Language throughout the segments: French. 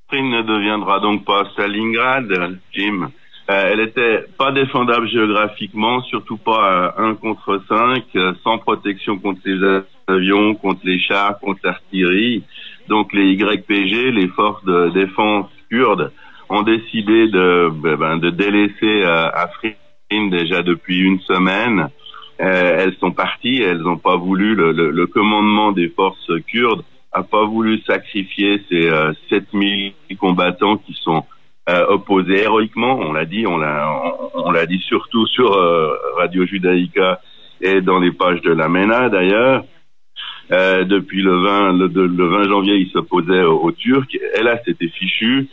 Afrin ne deviendra donc pas Stalingrad, Jim. Elle était pas défendable géographiquement, surtout pas à 1 contre 5, sans protection contre les avions, contre les chars, contre l'artillerie. Donc les YPG, les forces de défense kurdes, ont décidé de délaisser Afrin déjà depuis une semaine. Elles sont parties, elles n'ont pas voulu, le commandement des forces kurdes a pas voulu sacrifier ces 7000 combattants qui sont opposés héroïquement, on l'a dit surtout sur Radio Judaïka et dans les pages de la MENA d'ailleurs. Depuis le 20 janvier, ils s'opposaient aux Turcs. Et là, c'était fichu.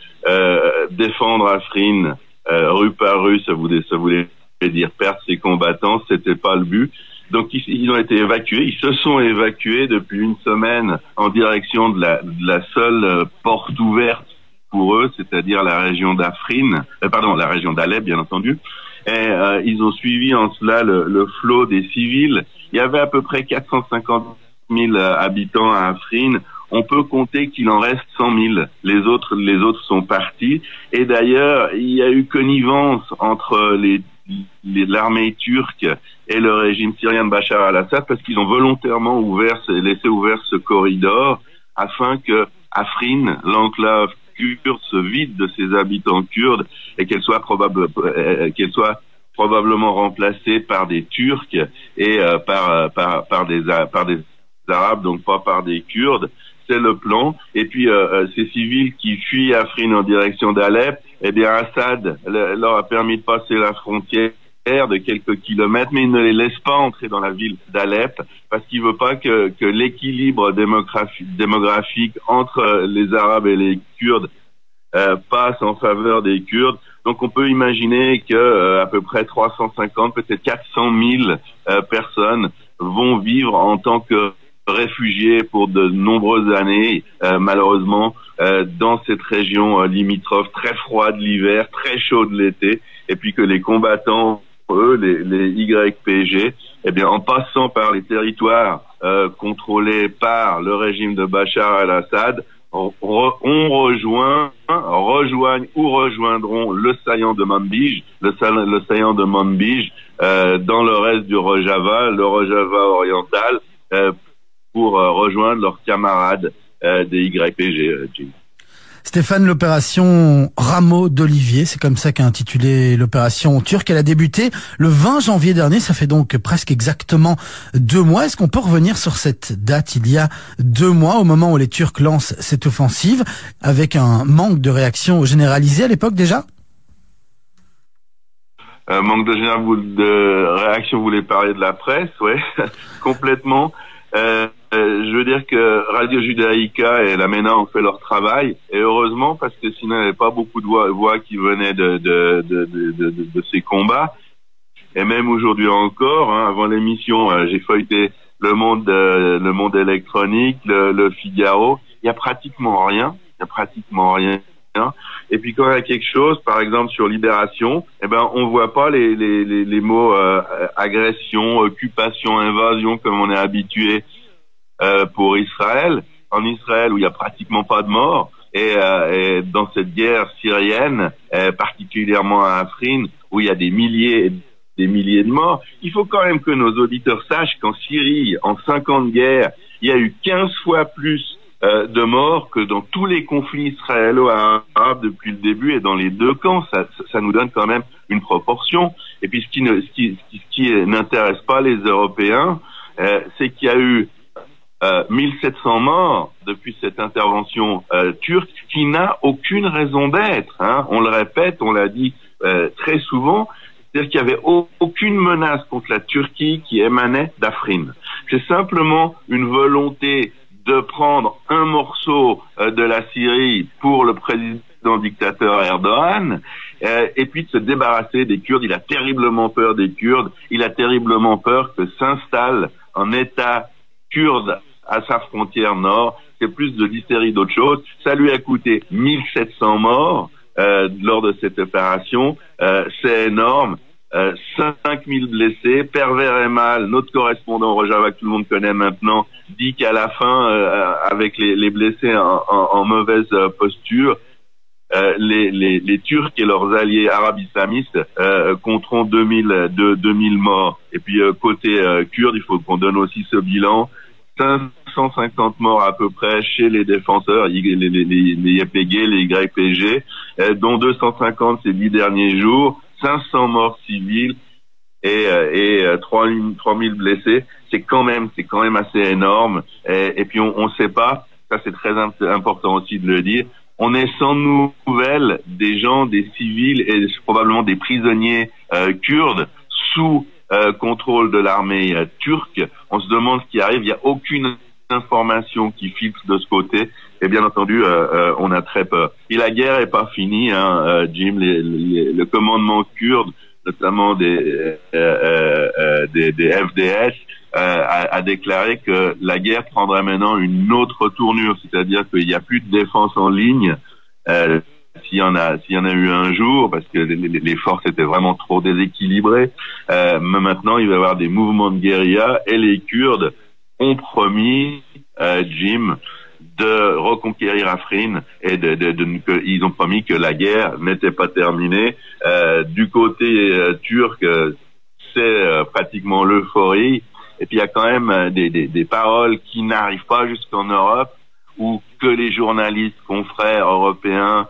Défendre Afrin, rue par rue, ça voulait dire perdre ses combattants. C'était pas le but. Donc, ils ont été évacués. Ils se sont évacués depuis une semaine en direction de la seule porte ouverte pour eux, c'est-à-dire la région d'Afrin, la région d'Alep, bien entendu. Et ils ont suivi en cela le flot des civils. Il y avait à peu près 450 000 habitants à Afrin. On peut compter qu'il en reste 100 000. Les autres sont partis. Et d'ailleurs, il y a eu connivence entre l'armée turque et le régime syrien de Bachar al-Assad parce qu'ils ont volontairement laissé ouvert ce corridor afin que Afrin, l'enclave kurde, se vide de ses habitants kurdes et qu'elle soit probablement remplacée par des Turcs et par des Arabes, donc pas par des Kurdes. C'est le plan. Et puis ces civils qui fuient Afrin en direction d'Alep, eh bien Assad leur a permis de passer la frontière de quelques kilomètres, mais il ne les laisse pas entrer dans la ville d'Alep parce qu'il veut pas que l'équilibre démographique entre les Arabes et les Kurdes passe en faveur des Kurdes. Donc on peut imaginer que à peu près 350, peut-être 400 000 personnes vont vivre en tant que réfugiés pour de nombreuses années, malheureusement, dans cette région limitrophe très froide l'hiver, très chaude l'été, et puis que les combattants, eux, les YPG, eh bien, en passant par les territoires contrôlés par le régime de Bachar al-Assad, rejoignent ou rejoindront le saillant de Manbij, le saillant de Manbij, dans le reste du Rojava, le Rojava oriental, pour rejoindre leurs camarades des YPG. Stéphane, l'opération Rameau d'Olivier, c'est comme ça qu'a intitulé l'opération turque. Elle a débuté le 20 janvier dernier, ça fait donc presque exactement 2 mois. Est-ce qu'on peut revenir sur cette date, il y a 2 mois, au moment où les Turcs lancent cette offensive, avec un manque de réaction généralisé à l'époque déjà? Manque de réaction, vous voulez parler de la presse? Ouais, complètement. Je veux dire que Radio Judaïka et la MENA ont fait leur travail, et heureusement, parce que sinon il n'y avait pas beaucoup de voix qui venaient de ces combats. Et même aujourd'hui encore, avant l'émission, j'ai feuilleté le monde électronique, le Figaro. Il y a pratiquement rien. Et puis quand il y a quelque chose, par exemple sur Libération, eh ben on voit pas les mots agression, occupation, invasion comme on est habitué pour Israël. En Israël où il y a pratiquement pas de morts, et dans cette guerre syrienne, particulièrement à Afrin où il y a des milliers de morts, il faut quand même que nos auditeurs sachent qu'en Syrie, en 5 ans de guerre, il y a eu 15 fois plus de morts que dans tous les conflits israélo-arabes depuis le début, et dans les 2 camps, ça nous donne quand même une proportion. Et puis ce qui n'intéresse pas les Européens, c'est qu'il y a eu 1700 morts depuis cette intervention turque, qui n'a aucune raison d'être. On le répète, on l'a dit très souvent, c'est-à-dire qu'il n'y avait aucune menace contre la Turquie qui émanait d'Afrin. C'est simplement une volonté de prendre un morceau de la Syrie pour le président dictateur Erdogan, et puis de se débarrasser des Kurdes. Il a terriblement peur des Kurdes, il a terriblement peur que s'installe un État kurde à sa frontière nord. C'est plus de l'hystérie d'autre chose. Ça lui a coûté 1700 morts lors de cette opération. C'est énorme. 5000 blessés, Pervers et Mal, notre correspondant Rojava que tout le monde connaît maintenant, dit qu'à la fin, avec les blessés en mauvaise posture, les Turcs et leurs alliés arabes islamistes compteront 2000 morts. Et puis côté kurde, il faut qu'on donne aussi ce bilan. 550 morts à peu près chez les défenseurs, les YPG, les YPG, dont 250 ces 10 derniers jours, 500 morts civils et 3000 blessés. C'est quand même assez énorme. Et puis on sait pas, ça c'est très important aussi de le dire, on est sans nouvelles des gens, des civils et probablement des prisonniers kurdes sous contrôle de l'armée turque. On se demande ce qui arrive. Il n'y a aucune information qui filtre de ce côté. Et bien entendu, on a très peur. Et la guerre est pas finie, Jim. Le commandement kurde, notamment des FDS, a déclaré que la guerre prendrait maintenant une autre tournure, c'est-à-dire qu'il n'y a plus de défense en ligne. S'il y en a eu un jour, parce que les forces étaient vraiment trop déséquilibrées, mais maintenant il va y avoir des mouvements de guérilla et les Kurdes ont promis, Jim, de reconquérir Afrin et ils ont promis que la guerre n'était pas terminée. Du côté turc, c'est pratiquement l'euphorie. Et puis il y a quand même des paroles qui n'arrivent pas jusqu'en Europe, ou que les journalistes confrères européens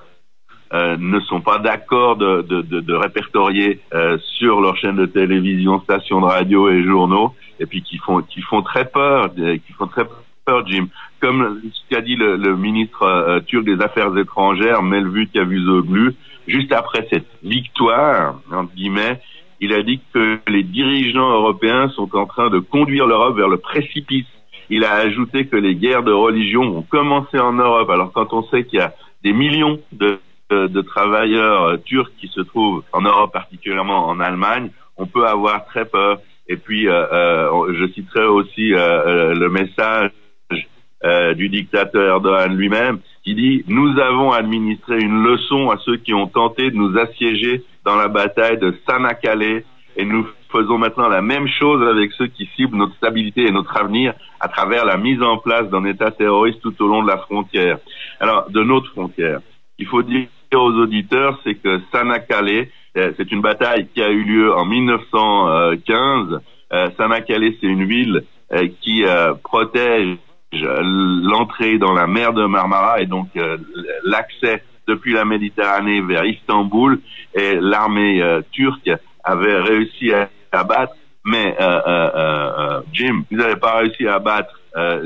ne sont pas d'accord de répertorier sur leur chaîne de télévision, stations de radio et journaux, et puis qui font très peur, Jim. Comme ce qu'a dit le ministre turc des Affaires étrangères, Mevlut Cavusoglu, juste après cette victoire, entre guillemets, il a dit que les dirigeants européens sont en train de conduire l'Europe vers le précipice. Il a ajouté que les guerres de religion ont commencé en Europe. Alors quand on sait qu'il y a des millions de travailleurs turcs qui se trouvent en Europe, particulièrement en Allemagne, on peut avoir très peur. Et puis, je citerai aussi le message du dictateur Erdogan lui-même, qui dit « Nous avons administré une leçon à ceux qui ont tenté de nous assiéger dans la bataille de Çanakkale, et nous faisons maintenant la même chose avec ceux qui ciblent notre stabilité et notre avenir à travers la mise en place d'un État terroriste tout au long de la frontière. » Alors, de notre frontière, il faut dire aux auditeurs, c'est que Çanakkale, c'est une bataille qui a eu lieu en 1915. Çanakkale, c'est une ville qui protège l'entrée dans la mer de Marmara et donc l'accès depuis la Méditerranée vers Istanbul, et l'armée turque avait réussi à abattre, mais Jim, ils n'avaient pas réussi à abattre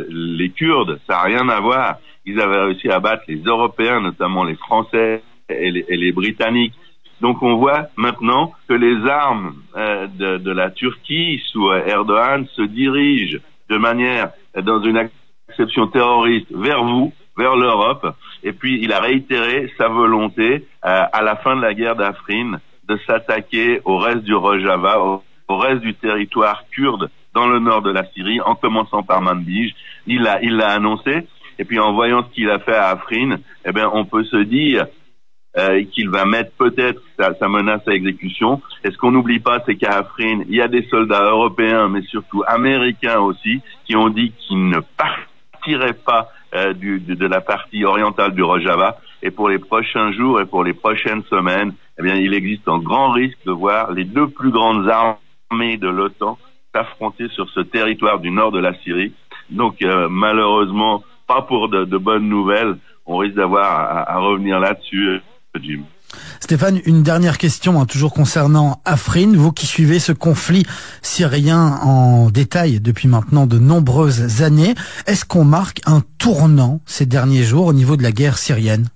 les Kurdes, ça n'a rien à voir. Ils avaient réussi à abattre les Européens, notamment les Français et les Britanniques. Donc on voit maintenant que les armes de la Turquie sous Erdogan se dirigent de manière, dans une acception terroriste, vers vous, vers l'Europe. Et puis il a réitéré sa volonté à la fin de la guerre d'Afrin de s'attaquer au reste du Rojava, au reste du territoire kurde dans le nord de la Syrie, en commençant par Manbij. Il l'a annoncé. Et puis en voyant ce qu'il a fait à Afrin, eh bien on peut se dire qu'il va mettre peut-être sa menace à exécution. Et ce qu'on n'oublie pas, c'est qu'à Afrin, il y a des soldats européens, mais surtout américains aussi, qui ont dit qu'ils ne partiraient pas de la partie orientale du Rojava. Et pour les prochains jours et pour les prochaines semaines, eh bien, il existe un grand risque de voir les deux plus grandes armées de l'OTAN s'affronter sur ce territoire du nord de la Syrie. Donc, malheureusement, pas pour de bonnes nouvelles. On risque d'avoir à revenir là-dessus, Jim. Stéphane, une dernière question, toujours concernant Afrin. Vous qui suivez ce conflit syrien en détail depuis maintenant de nombreuses années, est-ce qu'on marque un tournant ces derniers jours au niveau de la guerre syrienne?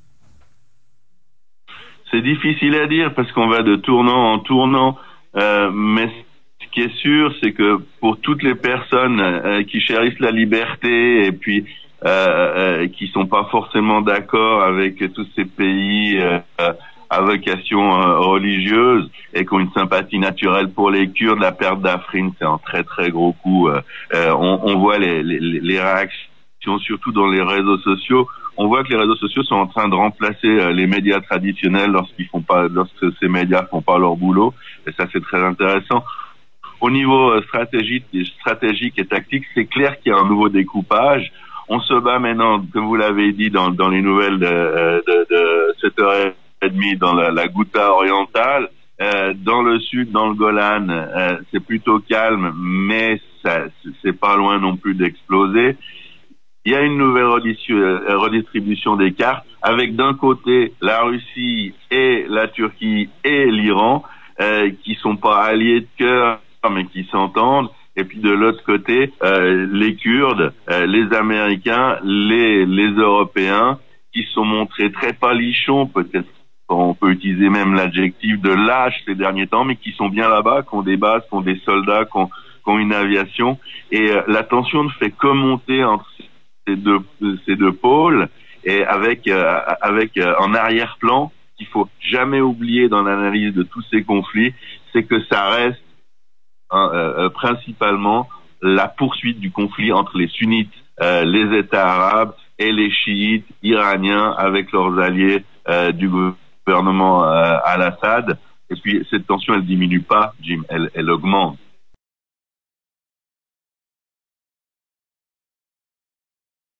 C'est difficile à dire parce qu'on va de tournant en tournant, mais ce qui est sûr, c'est que pour toutes les personnes qui chérissent la liberté et puis qui sont pas forcément d'accord avec tous ces pays à vocation religieuse et qui ont une sympathie naturelle pour les Kurdes, la perte d'Afrin, c'est un très très gros coup. On voit les réactions, surtout dans les réseaux sociaux. On voit que les réseaux sociaux sont en train de remplacer les médias traditionnels lorsque ces médias font pas leur boulot. Et ça, c'est très intéressant. Au niveau stratégique et tactique, c'est clair qu'il y a un nouveau découpage. On se bat maintenant, comme vous l'avez dit dans les nouvelles de 7h30 dans la Ghouta orientale. Dans le sud, dans le Golan, c'est plutôt calme, mais c'est pas loin non plus d'exploser. Il y a une nouvelle redistribution des cartes, avec d'un côté la Russie et la Turquie et l'Iran, qui sont pas alliés de cœur, mais qui s'entendent. Et puis de l'autre côté, les Kurdes, les Américains, les Européens, qui se sont montrés très palichons, peut-être on peut utiliser même l'adjectif de lâches ces derniers temps, mais qui sont bien là-bas, qui ont des bases, qui ont des soldats, qui ont une aviation. Et la tension ne fait que monter entre ces deux pôles, et avec en arrière-plan, qu'il faut jamais oublier dans l'analyse de tous ces conflits, c'est que ça reste principalement la poursuite du conflit entre les sunnites, les États arabes, et les chiites iraniens avec leurs alliés du gouvernement Al-Assad. Et puis cette tension, elle diminue pas, Jim, elle augmente.